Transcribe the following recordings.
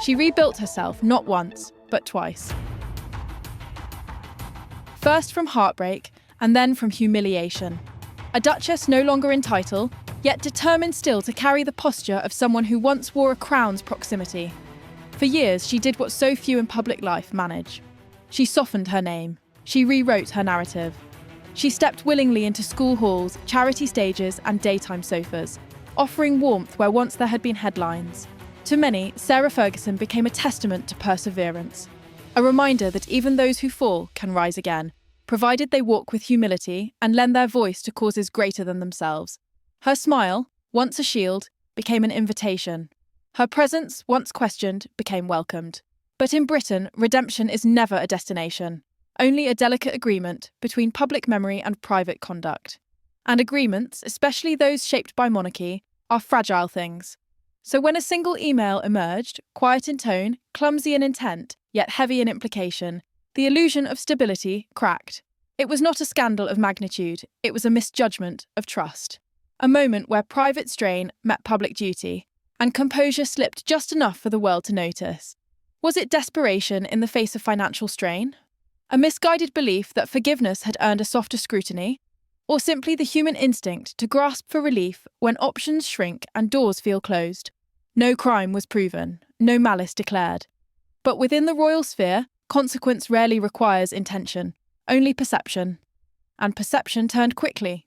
She rebuilt herself not once, but twice. First from heartbreak, and then from humiliation. A duchess no longer in title, yet determined still to carry the posture of someone who once wore a crown's proximity. For years, she did what so few in public life manage. She softened her name. She rewrote her narrative. She stepped willingly into school halls, charity stages, and daytime sofas, offering warmth where once there had been headlines. To many, Sarah Ferguson became a testament to perseverance, a reminder that even those who fall can rise again, provided they walk with humility and lend their voice to causes greater than themselves. Her smile, once a shield, became an invitation. Her presence, once questioned, became welcomed. But in Britain, redemption is never a destination, only a delicate agreement between public memory and private conduct. And agreements, especially those shaped by monarchy, are fragile things. So when a single email emerged, quiet in tone, clumsy in intent, yet heavy in implication, the illusion of stability cracked. It was not a scandal of magnitude, it was a misjudgment of trust. A moment where private strain met public duty, and composure slipped just enough for the world to notice. Was it desperation in the face of financial strain? A misguided belief that forgiveness had earned a softer scrutiny? Or simply the human instinct to grasp for relief when options shrink and doors feel closed? No crime was proven, no malice declared. But within the royal sphere, consequence rarely requires intention, only perception. And perception turned quickly.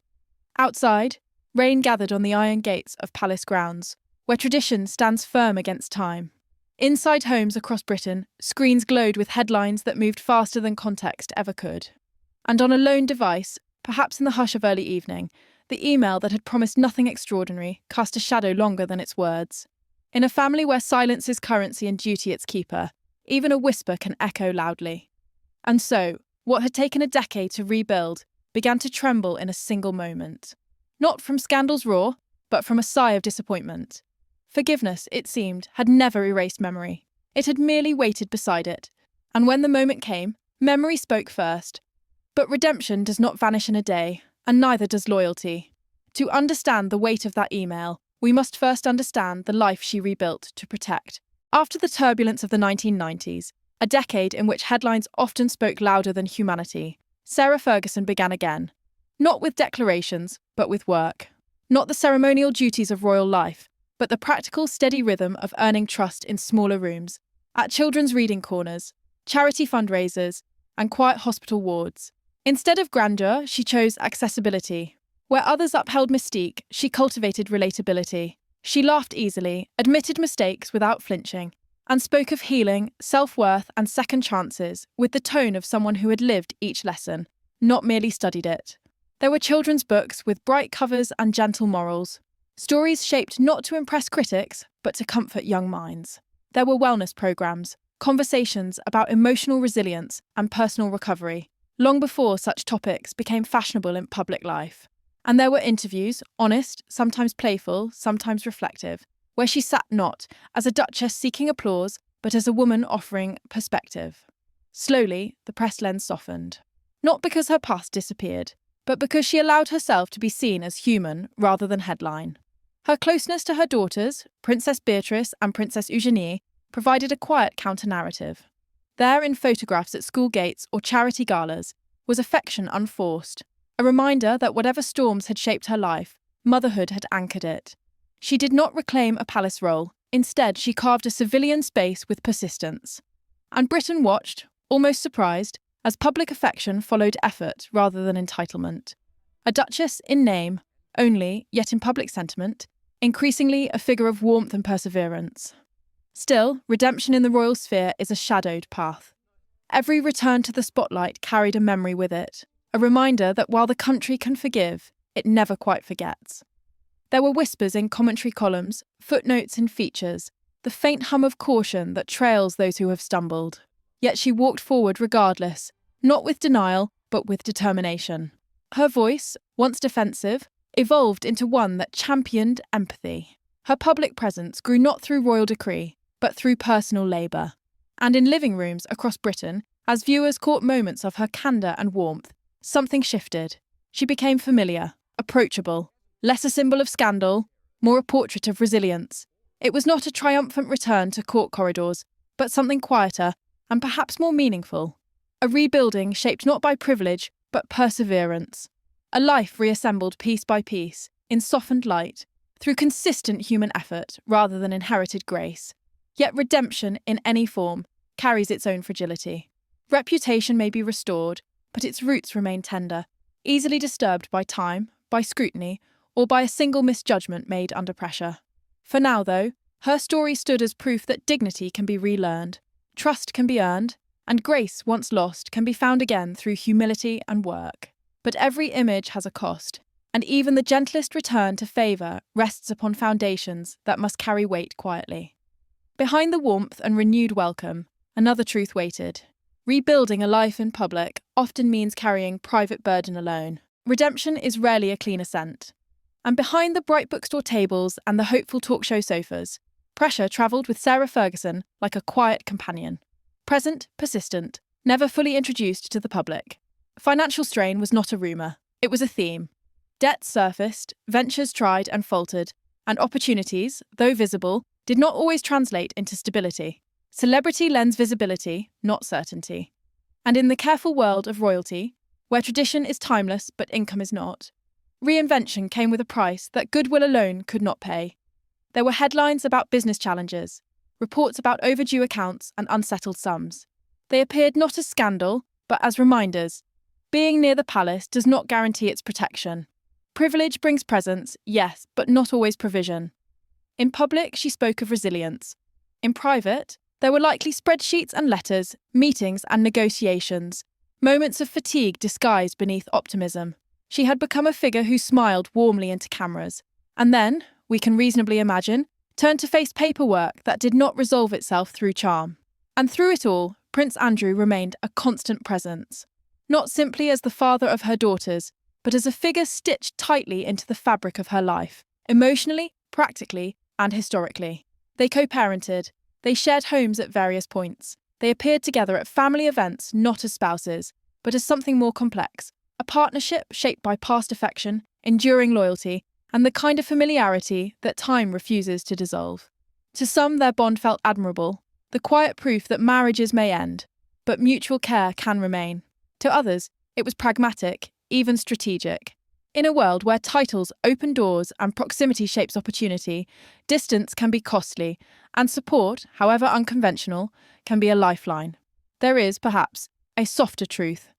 Outside, rain gathered on the iron gates of palace grounds, where tradition stands firm against time. Inside homes across Britain, screens glowed with headlines that moved faster than context ever could. And on a lone device, perhaps in the hush of early evening, the email that had promised nothing extraordinary cast a shadow longer than its words. In a family where silence is currency and duty its keeper, even a whisper can echo loudly. And so, what had taken a decade to rebuild began to tremble in a single moment. Not from scandal's roar, but from a sigh of disappointment. Forgiveness, it seemed, had never erased memory. It had merely waited beside it. And when the moment came, memory spoke first. But redemption does not vanish in a day, and neither does loyalty. To understand the weight of that email, we must first understand the life she rebuilt to protect. After the turbulence of the 1990s, a decade in which headlines often spoke louder than humanity, Sarah Ferguson began again. Not with declarations, but with work. Not the ceremonial duties of royal life, but the practical, steady rhythm of earning trust in smaller rooms, at children's reading corners, charity fundraisers, and quiet hospital wards. Instead of grandeur, she chose accessibility. Where others upheld mystique, she cultivated relatability. She laughed easily, admitted mistakes without flinching, and spoke of healing, self-worth, and second chances with the tone of someone who had lived each lesson, not merely studied it. There were children's books with bright covers and gentle morals. Stories shaped not to impress critics, but to comfort young minds. There were wellness programs, conversations about emotional resilience and personal recovery, long before such topics became fashionable in public life. And there were interviews, honest, sometimes playful, sometimes reflective, where she sat not as a duchess seeking applause, but as a woman offering perspective. Slowly, the press lens softened. Not because her past disappeared, but because she allowed herself to be seen as human rather than headline. Her closeness to her daughters, Princess Beatrice and Princess Eugenie, provided a quiet counter-narrative. There, in photographs at school gates or charity galas, was affection unforced, a reminder that whatever storms had shaped her life, motherhood had anchored it. She did not reclaim a palace role, instead she carved a civilian space with persistence. And Britain watched, almost surprised, as public affection followed effort rather than entitlement. A duchess in name, only, yet in public sentiment, increasingly a figure of warmth and perseverance. Still, redemption in the royal sphere is a shadowed path. Every return to the spotlight carried a memory with it, a reminder that while the country can forgive, it never quite forgets. There were whispers in commentary columns, footnotes in features, the faint hum of caution that trails those who have stumbled. Yet she walked forward regardless, not with denial, but with determination. Her voice, once defensive, evolved into one that championed empathy. Her public presence grew not through royal decree, but through personal labour. And in living rooms across Britain, as viewers caught moments of her candour and warmth, something shifted. She became familiar, approachable, less a symbol of scandal, more a portrait of resilience. It was not a triumphant return to court corridors, but something quieter and perhaps more meaningful. A rebuilding shaped not by privilege, but perseverance. A life reassembled piece by piece, in softened light, through consistent human effort rather than inherited grace. Yet redemption, in any form, carries its own fragility. Reputation may be restored, but its roots remain tender, easily disturbed by time, by scrutiny, or by a single misjudgment made under pressure. For now, though, her story stood as proof that dignity can be relearned, trust can be earned, and grace, once lost, can be found again through humility and work. But every image has a cost, and even the gentlest return to favour rests upon foundations that must carry weight quietly. Behind the warmth and renewed welcome, another truth waited. Rebuilding a life in public often means carrying private burden alone. Redemption is rarely a clean ascent. And behind the bright bookstore tables and the hopeful talk show sofas, pressure travelled with Sarah Ferguson like a quiet companion. Present, persistent, never fully introduced to the public. Financial strain was not a rumour, it was a theme. Debts surfaced, ventures tried and faltered, and opportunities, though visible, did not always translate into stability. Celebrity lends visibility, not certainty. And in the careful world of royalty, where tradition is timeless but income is not, reinvention came with a price that goodwill alone could not pay. There were headlines about business challenges, reports about overdue accounts and unsettled sums. They appeared not as scandal, but as reminders. Being near the palace does not guarantee its protection. Privilege brings presence, yes, but not always provision. In public, she spoke of resilience. In private, there were likely spreadsheets and letters, meetings and negotiations, moments of fatigue disguised beneath optimism. She had become a figure who smiled warmly into cameras, and then, we can reasonably imagine, turned to face paperwork that did not resolve itself through charm. And through it all, Prince Andrew remained a constant presence, not simply as the father of her daughters, but as a figure stitched tightly into the fabric of her life, emotionally, practically, and historically. They co-parented, they shared homes at various points, they appeared together at family events not as spouses, but as something more complex, a partnership shaped by past affection, enduring loyalty, and the kind of familiarity that time refuses to dissolve. To some, their bond felt admirable, the quiet proof that marriages may end, but mutual care can remain. To others, it was pragmatic, even strategic. In a world where titles open doors and proximity shapes opportunity, distance can be costly, and support, however unconventional, can be a lifeline. There is, perhaps, a softer truth.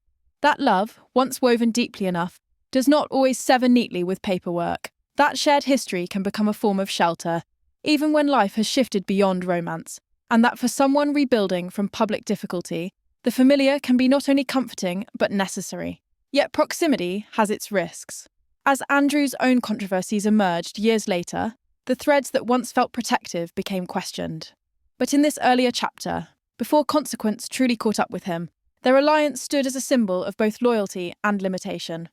That love, once woven deeply enough, does not always sever neatly with paperwork. That shared history can become a form of shelter, even when life has shifted beyond romance, and that for someone rebuilding from public difficulty, the familiar can be not only comforting but necessary. Yet proximity has its risks. As Andrew's own controversies emerged years later, the threads that once felt protective became questioned. But in this earlier chapter, before consequence truly caught up with him, their alliance stood as a symbol of both loyalty and limitation.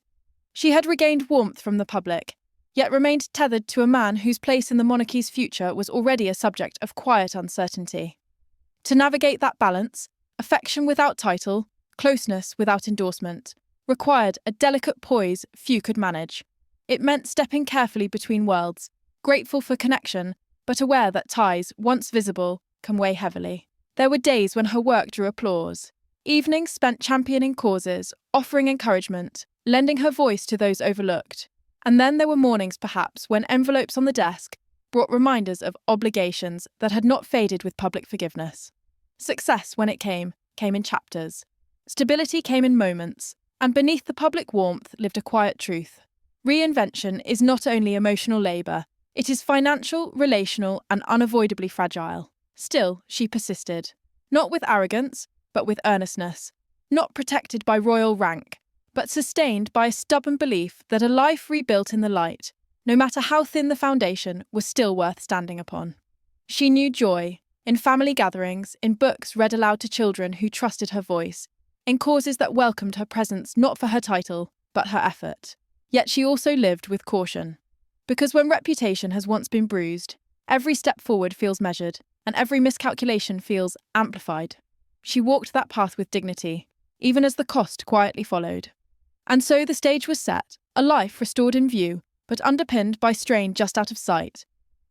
She had regained warmth from the public, yet remained tethered to a man whose place in the monarchy's future was already a subject of quiet uncertainty. To navigate that balance, affection without title, closeness without endorsement, required a delicate poise few could manage. It meant stepping carefully between worlds, grateful for connection, but aware that ties, once visible, can weigh heavily. There were days when her work drew applause, evenings spent championing causes, offering encouragement, lending her voice to those overlooked. And then there were mornings, perhaps, when envelopes on the desk brought reminders of obligations that had not faded with public forgiveness. Success, when it came in chapters. Stability came in moments, and beneath the public warmth lived a quiet truth. Reinvention is not only emotional labour, it is financial, relational, and unavoidably fragile. Still, she persisted. Not with arrogance, but with earnestness. Not protected by royal rank, but sustained by a stubborn belief that a life rebuilt in the light, no matter how thin the foundation, was still worth standing upon. She knew joy, in family gatherings, in books read aloud to children who trusted her voice, in causes that welcomed her presence not for her title, but her effort. Yet she also lived with caution. Because when reputation has once been bruised, every step forward feels measured, and every miscalculation feels amplified. She walked that path with dignity, even as the cost quietly followed. And so the stage was set, a life restored in view, but underpinned by strain just out of sight.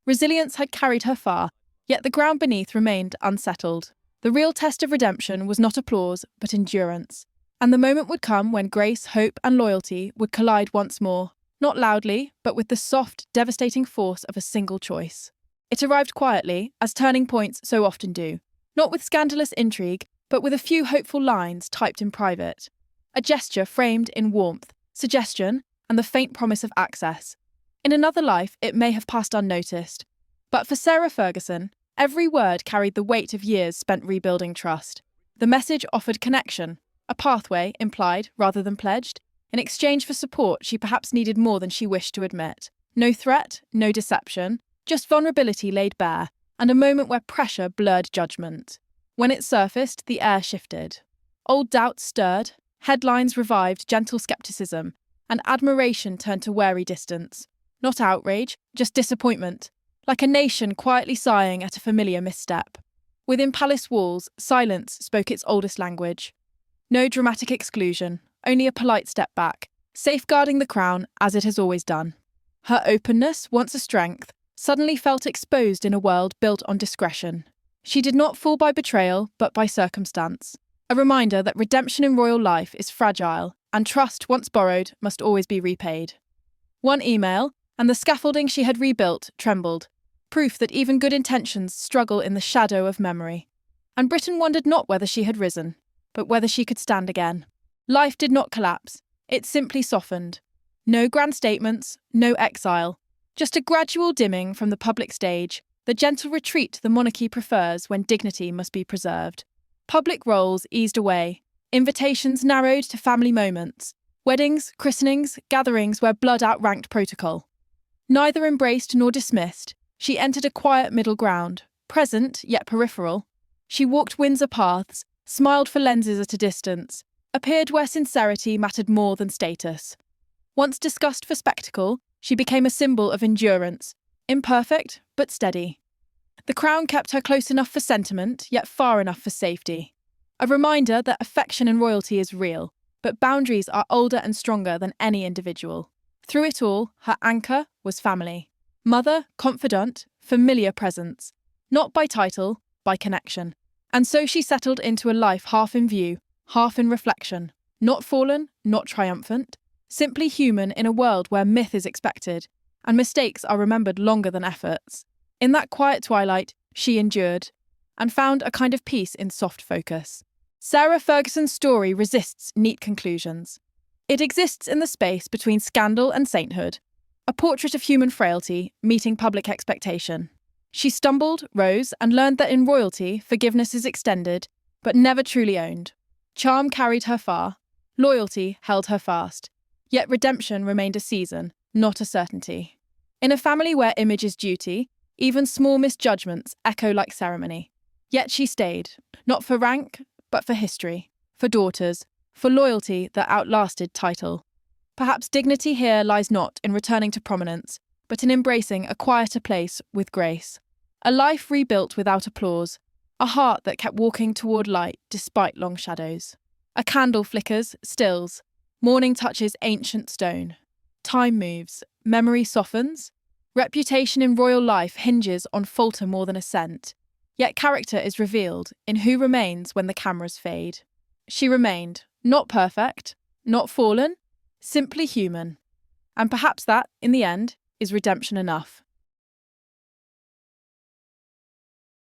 Resilience had carried her far, yet the ground beneath remained unsettled. The real test of redemption was not applause, but endurance. And the moment would come when grace, hope, and loyalty would collide once more, not loudly, but with the soft, devastating force of a single choice. It arrived quietly, as turning points so often do, not with scandalous intrigue, but with a few hopeful lines typed in private. A gesture framed in warmth, suggestion, and the faint promise of access. In another life, it may have passed unnoticed. But for Sarah Ferguson, every word carried the weight of years spent rebuilding trust. The message offered connection, a pathway implied rather than pledged, in exchange for support she perhaps needed more than she wished to admit. No threat, no deception, just vulnerability laid bare, and a moment where pressure blurred judgment. When it surfaced, the air shifted. Old doubts stirred, headlines revived gentle skepticism, and admiration turned to wary distance. Not outrage, just disappointment, like a nation quietly sighing at a familiar misstep. Within palace walls, silence spoke its oldest language. No dramatic exclusion, only a polite step back, safeguarding the crown as it has always done. Her openness, once a strength, suddenly felt exposed in a world built on discretion. She did not fall by betrayal, but by circumstance. A reminder that redemption in royal life is fragile, and trust once borrowed must always be repaid. One email, and the scaffolding she had rebuilt trembled, proof that even good intentions struggle in the shadow of memory. And Britain wondered not whether she had risen, but whether she could stand again. Life did not collapse, it simply softened. No grand statements, no exile, just a gradual dimming from the public stage, the gentle retreat the monarchy prefers when dignity must be preserved. Public roles eased away, invitations narrowed to family moments, weddings, christenings, gatherings where blood outranked protocol. Neither embraced nor dismissed, she entered a quiet middle ground, present yet peripheral. She walked Windsor paths, smiled for lenses at a distance, appeared where sincerity mattered more than status. Once discussed for spectacle, she became a symbol of endurance, imperfect but steady. The crown kept her close enough for sentiment, yet far enough for safety. A reminder that affection in royalty is real, but boundaries are older and stronger than any individual. Through it all, her anchor was family. Mother, confidant, familiar presence. Not by title, by connection. And so she settled into a life half in view, half in reflection. Not fallen, not triumphant. Simply human in a world where myth is expected, and mistakes are remembered longer than efforts. In that quiet twilight, she endured, and found a kind of peace in soft focus. Sarah Ferguson's story resists neat conclusions. It exists in the space between scandal and sainthood, a portrait of human frailty meeting public expectation. She stumbled, rose, and learned that in royalty, forgiveness is extended, but never truly owned. Charm carried her far, loyalty held her fast, yet redemption remained a season, not a certainty. In a family where image is duty, even small misjudgments echo like ceremony. Yet she stayed, not for rank, but for history, for daughters, for loyalty that outlasted title. Perhaps dignity here lies not in returning to prominence, but in embracing a quieter place with grace. A life rebuilt without applause, a heart that kept walking toward light despite long shadows. A candle flickers, stills, morning touches ancient stone. Time moves, memory softens. Reputation in royal life hinges on falter more than assent. Yet character is revealed in who remains when the cameras fade. She remained, not perfect, not fallen, simply human. And perhaps that, in the end, is redemption enough.